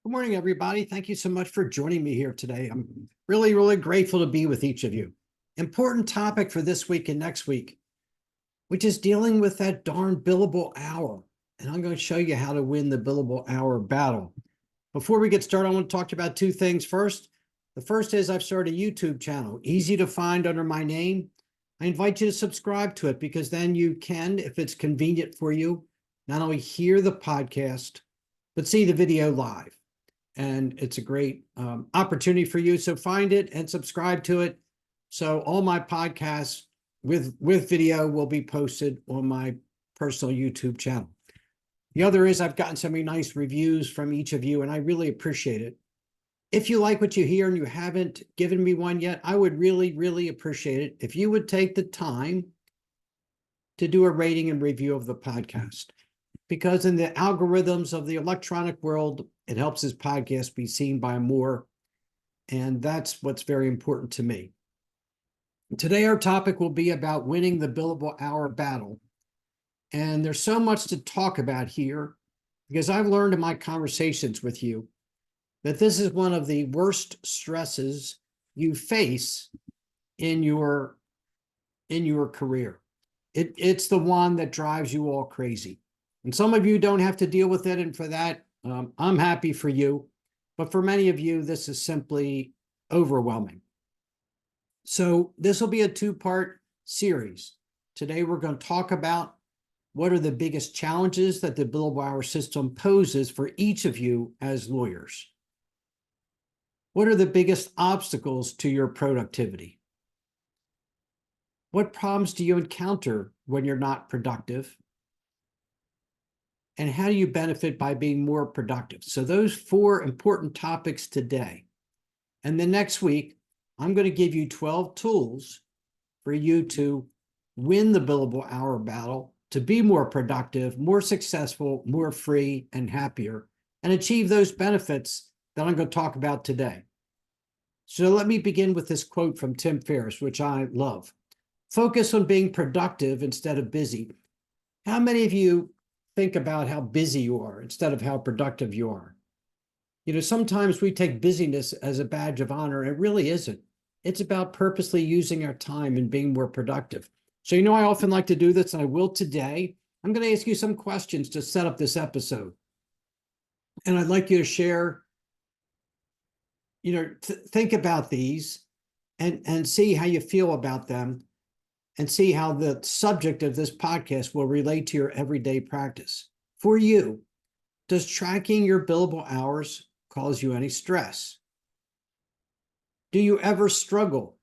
Good morning, everybody. Thank you so much for joining me here today. I'm really, really grateful to be with each of you. Important topic for this week and next week, which is dealing with that darn billable hour. And I'm going to show you how to win the billable hour battle. Before we get started, I want to talk about two things. First, the first is I've started a YouTube channel, easy to find under my name. I invite you to subscribe to it because then you can, if it's convenient for you, not only hear the podcast, but see the video live. And it's a great opportunity for you. So find it and subscribe to it. So all my podcasts with video will be posted on my personal YouTube channel. The other is I've gotten so many nice reviews from each of you, and I really appreciate it. If you like what you hear and you haven't given me one yet, I would really, really appreciate it if you would take the time to do a rating and review of the podcast. Because in the algorithms of the electronic world, it helps this podcast be seen by more. And that's what's very important to me. Today, our topic will be about winning the billable hour battle. And there's so much to talk about here because I've learned in my conversations with you that this is one of the worst stresses you face in your career. It's the one that drives you all crazy. And some of you don't have to deal with it. And for that, I'm happy for you. But for many of you, this is simply overwhelming. So this will be a two-part series. Today, we're going to talk about what are the biggest challenges that the billable hour system poses for each of you as lawyers. What are the biggest obstacles to your productivity? What problems do you encounter when you're not productive? And how do you benefit by being more productive? So those four important topics today. And then next week, I'm going to give you 12 tools for you to win the billable hour battle, to be more productive, more successful, more free, and happier, and achieve those benefits that I'm going to talk about today. So let me begin with this quote from Tim Ferriss, which I love. Focus on being productive instead of busy. How many of you think about how busy you are instead of how productive you are? You know, sometimes we take busyness as a badge of honor. It really isn't. It's about purposely using our time and being more productive. So, you know, I often like to do this, and I will today. I'm going to ask you some questions to set up this episode. And I'd like you to share, think about these and see how you feel about them, and see how the subject of this podcast will relate to your everyday practice. For you, does tracking your billable hours cause you any stress? Do you ever struggle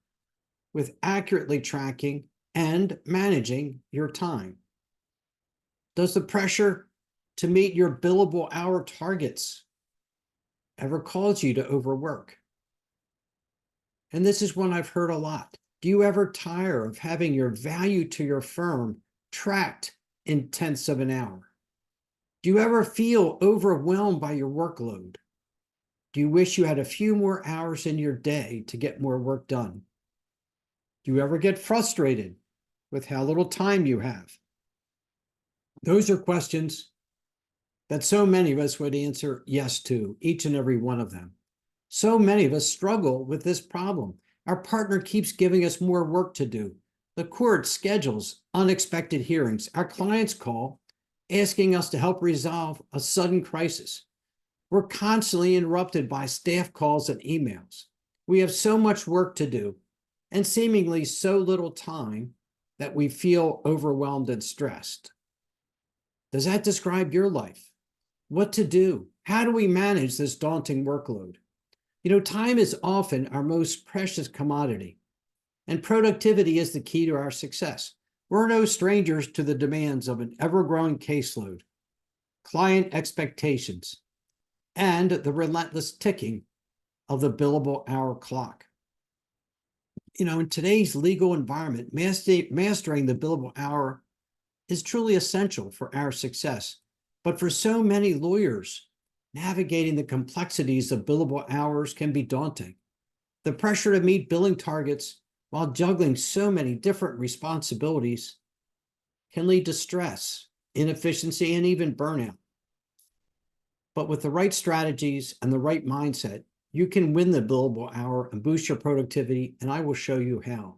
with accurately tracking and managing your time? Does the pressure to meet your billable hour targets ever cause you to overwork? And this is one I've heard a lot. Do you ever tire of having your value to your firm tracked in tenths of an hour? Do you ever feel overwhelmed by your workload? Do you wish you had a few more hours in your day to get more work done? Do you ever get frustrated with how little time you have? Those are questions that so many of us would answer yes to, each and every one of them. So many of us struggle with this problem. Our partner keeps giving us more work to do. The court schedules unexpected hearings. Our clients call, asking us to help resolve a sudden crisis. We're constantly interrupted by staff calls and emails. We have so much work to do and seemingly so little time that we feel overwhelmed and stressed. Does that describe your life? What to do? How do we manage this daunting workload? You know, time is often our most precious commodity, and productivity is the key to our success. We're no strangers to the demands of an ever-growing caseload, client expectations, and the relentless ticking of the billable hour clock. You know, in today's legal environment, mastering the billable hour is truly essential for our success. But for so many lawyers, navigating the complexities of billable hours can be daunting. The pressure to meet billing targets while juggling so many different responsibilities can lead to stress, inefficiency, and even burnout. But with the right strategies and the right mindset, you can win the billable hour and boost your productivity, and I will show you how.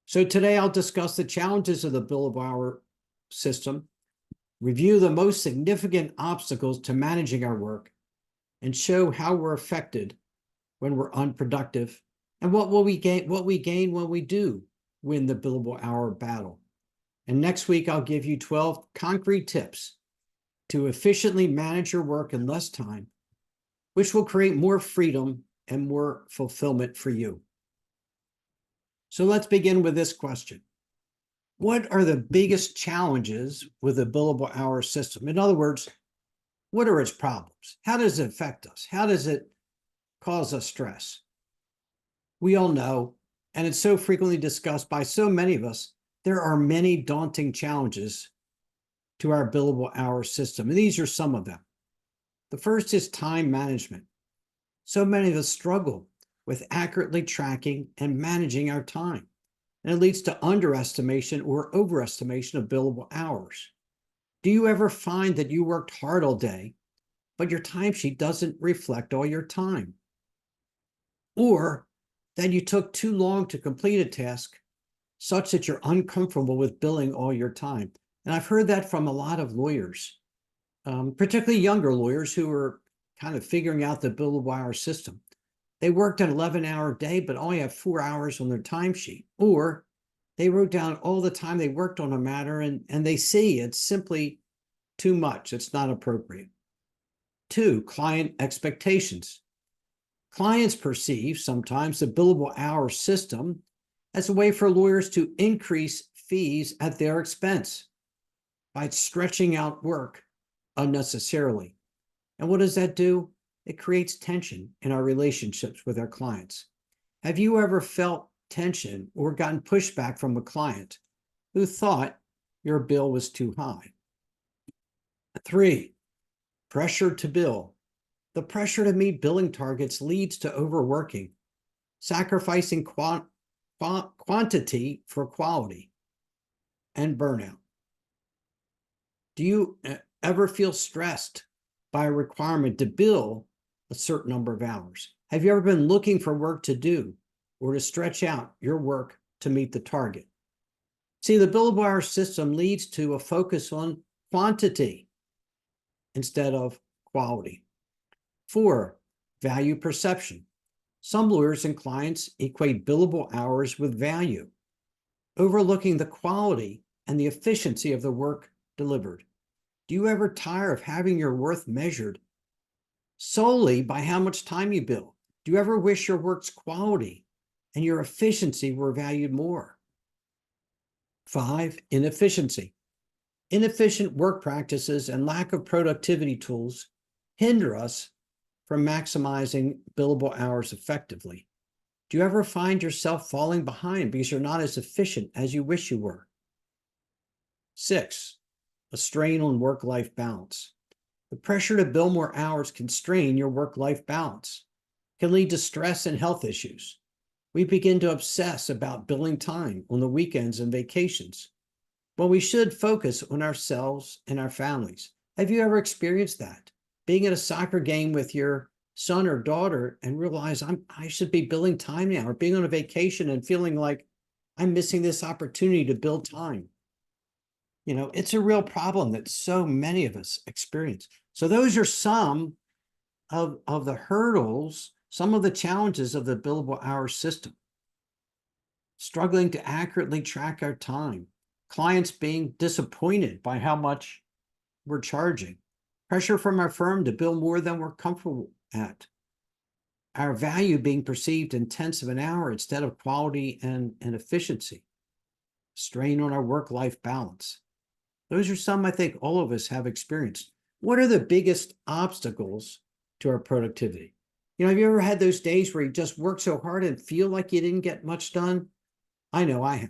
So today I'll discuss the challenges of the billable hour system, review the most significant obstacles to managing our work, and show how we're affected when we're unproductive, and what we gain when we do win the billable hour battle. And next week, I'll give you 12 concrete tips to efficiently manage your work in less time, which will create more freedom and more fulfillment for you. So let's begin with this question. What are the biggest challenges with the billable hour system? In other words, what are its problems? How does it affect us? How does it cause us stress? We all know, and it's so frequently discussed by so many of us, there are many daunting challenges to our billable hour system, and these are some of them. The first is time management. So many of us struggle with accurately tracking and managing our time, and it leads to underestimation or overestimation of billable hours. Do you ever find that you worked hard all day, but your timesheet doesn't reflect all your time? Or that you took too long to complete a task such that you're uncomfortable with billing all your time? And I've heard that from a lot of lawyers, particularly younger lawyers who are kind of figuring out the billable hour system. They worked an 11-hour day, but only have 4 hours on their timesheet. Or they wrote down all the time they worked on a matter, and they see it's simply too much. It's not appropriate. 2, client expectations. Clients perceive sometimes the billable hour system as a way for lawyers to increase fees at their expense by stretching out work unnecessarily. And what does that do? It creates tension in our relationships with our clients. Have you ever felt tension or gotten pushback from a client who thought your bill was too high? 3, pressure to bill. The pressure to meet billing targets leads to overworking, sacrificing quantity for quality, and burnout. Do you ever feel stressed by a requirement to bill a certain number of hours? Have you ever been looking for work to do or to stretch out your work to meet the target? See, the billable hour system leads to a focus on quantity instead of quality. 4, value perception. Some lawyers and clients equate billable hours with value, overlooking the quality and the efficiency of the work delivered. Do you ever tire of having your worth measured solely by how much time you bill? Do you ever wish your work's quality and your efficiency were valued more? 5, inefficiency. Inefficient work practices and lack of productivity tools hinder us from maximizing billable hours effectively. Do you ever find yourself falling behind because you're not as efficient as you wish you were? 6, a strain on work-life balance. The pressure to bill more hours can strain your work-life balance, can lead to stress and health issues. We begin to obsess about billing time on the weekends and vacations, when we should focus on ourselves and our families. Have you ever experienced that? Being at a soccer game with your son or daughter and realize I should be billing time now, or being on a vacation and feeling like I'm missing this opportunity to bill time. You know, it's a real problem that so many of us experience. So those are some of the hurdles, some of the challenges of the billable hour system. Struggling to accurately track our time, clients being disappointed by how much we're charging, pressure from our firm to bill more than we're comfortable at, our value being perceived in tenths of an hour instead of quality and efficiency, strain on our work-life balance. Those are some I think all of us have experienced. What are the biggest obstacles to our productivity? You know, have you ever had those days where you just work so hard and feel like you didn't get much done? I know I have.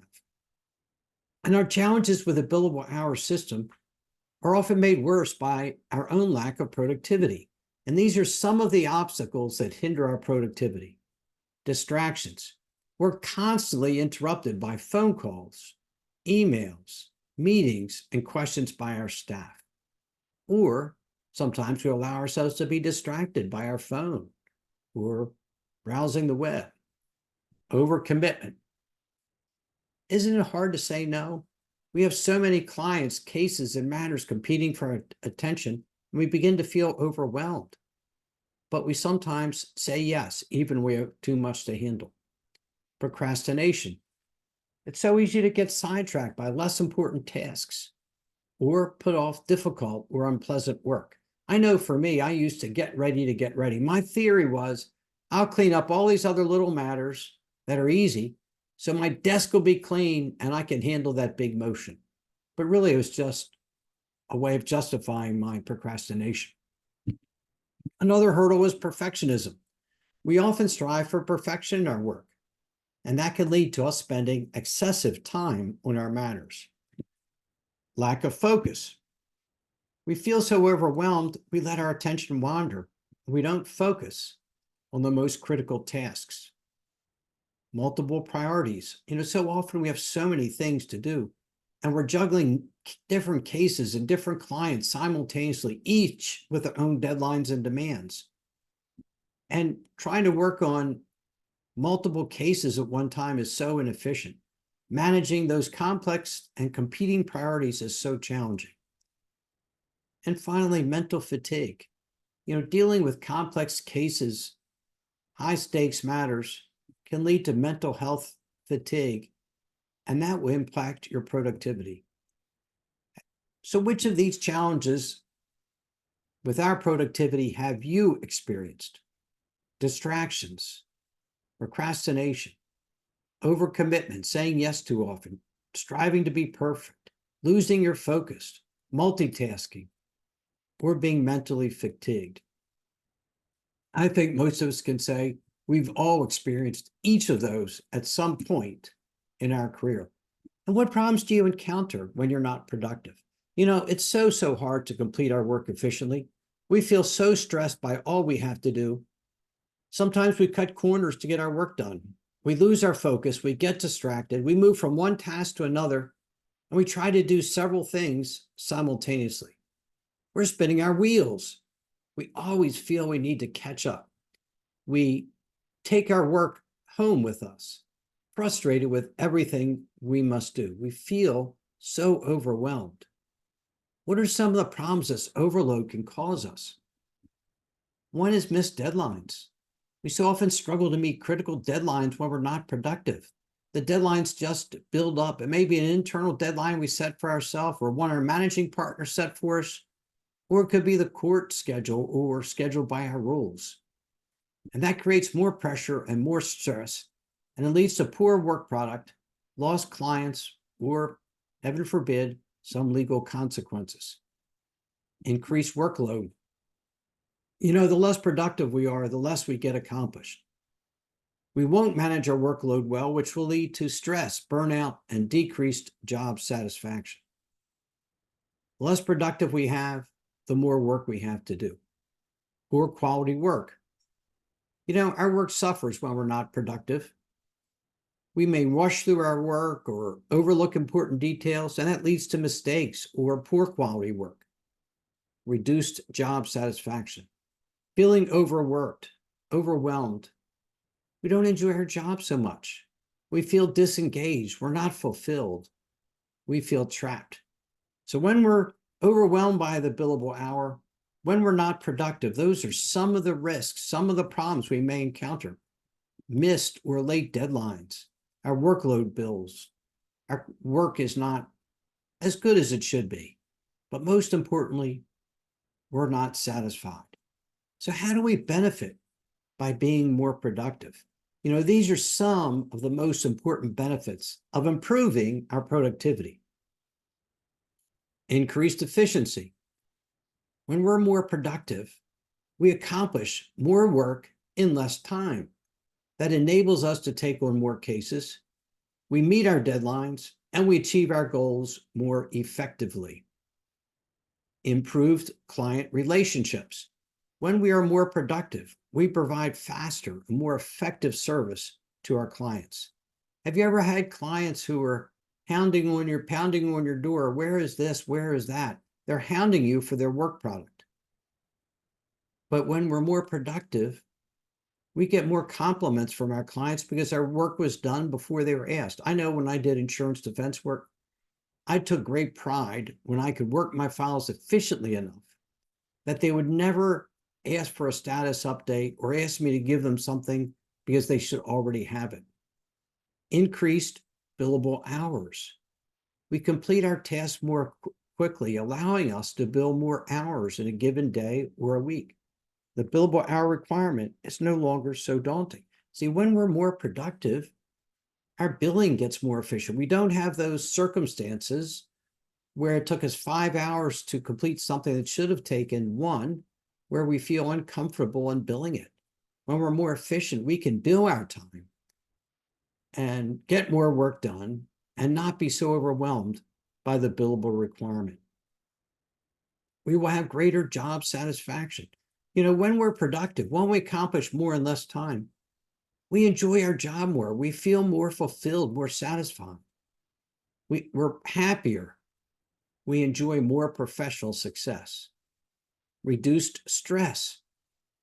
And our challenges with the billable hour system are often made worse by our own lack of productivity. And these are some of the obstacles that hinder our productivity. Distractions. We're constantly interrupted by phone calls, emails, meetings, and questions by our staff. Or Sometimes we allow ourselves to be distracted by our phone or browsing the web. Overcommitment. Isn't it hard to say no? We have so many clients, cases, and matters competing for our attention, and we begin to feel overwhelmed. But we sometimes say yes, even when we have too much to handle. Procrastination. It's so easy to get sidetracked by less important tasks or put off difficult or unpleasant work. I know for me, I used to get ready. My theory was I'll clean up all these other little matters that are easy, so my desk will be clean and I can handle that big motion. But really, it was just a way of justifying my procrastination. Another hurdle was perfectionism. We often strive for perfection in our work, and that can lead to us spending excessive time on our matters. Lack of focus. We feel so overwhelmed, we let our attention wander. We don't focus on the most critical tasks. Multiple priorities. So often we have so many things to do, and we're juggling different cases and different clients simultaneously, each with their own deadlines and demands. And trying to work on multiple cases at one time is so inefficient. Managing those complex and competing priorities is so challenging. And finally, mental fatigue. Dealing with complex cases, high stakes matters can lead to mental health fatigue, and that will impact your productivity. So which of these challenges with our productivity have you experienced? Distractions, procrastination, overcommitment, saying yes too often, striving to be perfect, losing your focus, multitasking, or being mentally fatigued. I think most of us can say we've all experienced each of those at some point in our career. And what problems do you encounter when you're not productive? It's so hard to complete our work efficiently. We feel so stressed by all we have to do. Sometimes we cut corners to get our work done. We lose our focus, we get distracted, we move from one task to another, and we try to do several things simultaneously. We're spinning our wheels. We always feel we need to catch up. We take our work home with us, frustrated with everything we must do. We feel so overwhelmed. What are some of the problems this overload can cause us? One is missed deadlines. We so often struggle to meet critical deadlines when we're not productive. The deadlines just build up. It may be an internal deadline we set for ourselves or one our managing partner set for us, or it could be the court schedule or scheduled by our rules. And that creates more pressure and more stress, and it leads to poor work product, lost clients, or, heaven forbid, some legal consequences. Increased workload. The less productive we are, the less we get accomplished. We won't manage our workload well, which will lead to stress, burnout, and decreased job satisfaction. The less productive we have, the more work we have to do. Poor quality work. Our work suffers when we're not productive. We may rush through our work or overlook important details, and that leads to mistakes or poor quality work. Reduced job satisfaction. Feeling overworked, overwhelmed. We don't enjoy our job so much. We feel disengaged. We're not fulfilled. We feel trapped. So when we're overwhelmed by the billable hour, when we're not productive, those are some of the risks, some of the problems we may encounter. Missed or late deadlines, our workload builds, our work is not as good as it should be. But most importantly, we're not satisfied. So how do we benefit by being more productive? These are some of the most important benefits of improving our productivity. Increased efficiency. When we're more productive, we accomplish more work in less time. That enables us to take on more cases. We meet our deadlines and we achieve our goals more effectively. Improved client relationships. When we are more productive, we provide faster and more effective service to our clients. Have you ever had clients who are pounding on your door? Where is this? Where is that? They're hounding you for their work product. But when we're more productive, we get more compliments from our clients because our work was done before they were asked. I know when I did insurance defense work, I took great pride when I could work my files efficiently enough that they would never ask for a status update or ask me to give them something because they should already have it. Increased billable hours. We complete our tasks more quickly, allowing us to bill more hours in a given day or a week. The billable hour requirement is no longer so daunting. See, when we're more productive, our billing gets more efficient. We don't have those circumstances where it took us 5 hours to complete something that should have taken 1, where we feel uncomfortable in billing it. When we're more efficient, we can bill our time and get more work done and not be so overwhelmed by the billable requirement. We will have greater job satisfaction. When we're productive, when we accomplish more in less time, we enjoy our job more. We feel more fulfilled, more satisfied. We're happier. We enjoy more professional success. Reduced stress.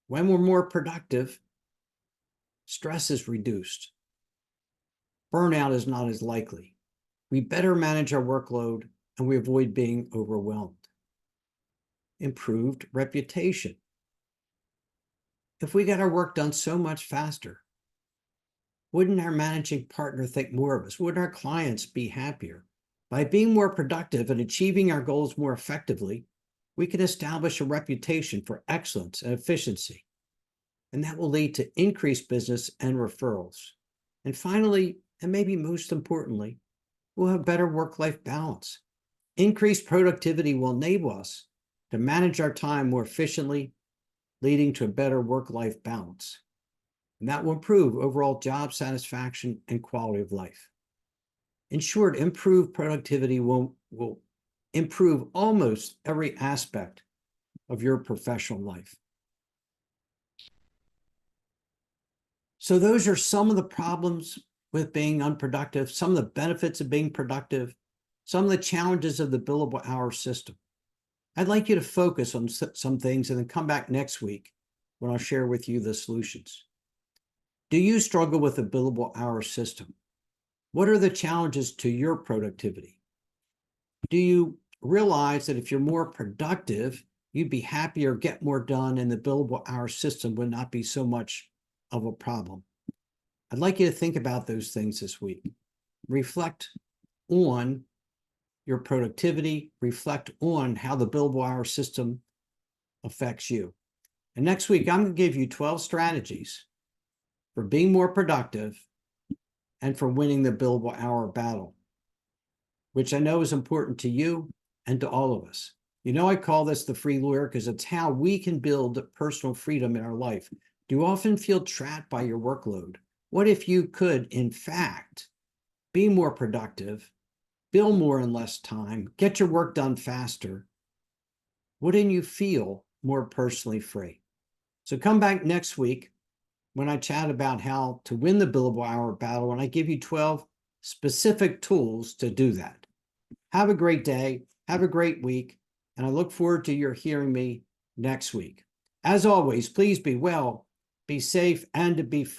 When we're more productive, stress is reduced. Burnout is not as likely. We better manage our workload and we avoid being overwhelmed. Improved reputation. If we got our work done so much faster, wouldn't our managing partner think more of us? Wouldn't our clients be happier? By being more productive and achieving our goals more effectively, we can establish a reputation for excellence and efficiency, and that will lead to increased business and referrals. And finally, and maybe most importantly, we'll have better work-life balance. Increased productivity will enable us to manage our time more efficiently, leading to a better work-life balance. And that will improve overall job satisfaction and quality of life. In short, improved productivity will improve almost every aspect of your professional life. So those are some of the problems with being unproductive, some of the benefits of being productive, some of the challenges of the billable hour system. I'd like you to focus on some things and then come back next week when I'll share with you the solutions. Do you struggle with the billable hour system? What are the challenges to your productivity? Do you realize that if you're more productive, you'd be happier, get more done, and the billable hour system would not be so much of a problem? I'd like you to think about those things this week. Reflect on your productivity, reflect on how the billable hour system affects you. And next week, I'm going to give you 12 strategies for being more productive and for winning the billable hour battle, which I know is important to you and to all of us. I call this the free lawyer because it's how we can build personal freedom in our life. Do you often feel trapped by your workload? What if you could, in fact, be more productive, bill more in less time, get your work done faster? Wouldn't you feel more personally free? So come back next week when I chat about how to win the billable hour battle, and I give you 12 specific tools to do that. Have a great day. Have a great week. And I look forward to your hearing me next week. As always, please be well, be safe, and to be free.